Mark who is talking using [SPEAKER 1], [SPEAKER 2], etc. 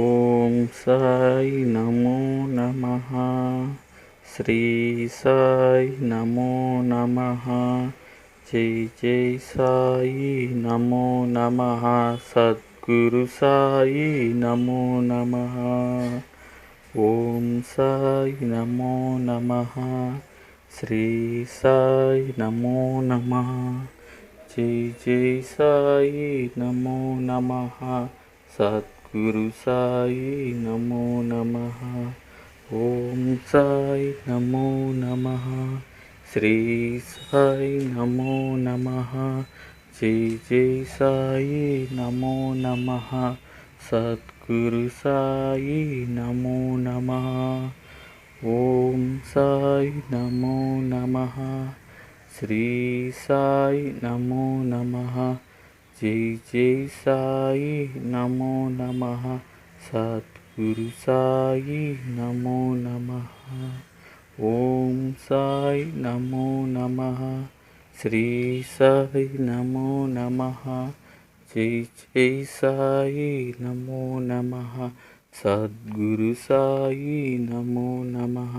[SPEAKER 1] ఓం సాయి నమో నమః. శ్రీ సాయి నమో నమః. జై జై సాయి నమో నమః. సద్గురు సాయి నమో నమః. ఓం సాయి నమో నమః. శ్రీ సాయి నమో నమః. జై జై సాయి నమో నమః. సద్గురు సాయి నమో నమః. ఓం సాయి నమో నమః. శ్రీ సాయి నమో నమః. జై జై సాయి నమో నమః. సద్గురు సాయి నమో నమః. ఓం సాయి నమో నమః. శ్రీ సాయి నమో నమః. జై జై సాయి నమో నమః. సద్గురు సాయి నమో నమః. ఓం సాయి నమో నమః. శ్రీ సాయి నమో నమః. జై జై సాయి నమో నమః. సద్గురు సాయి నమో నమః.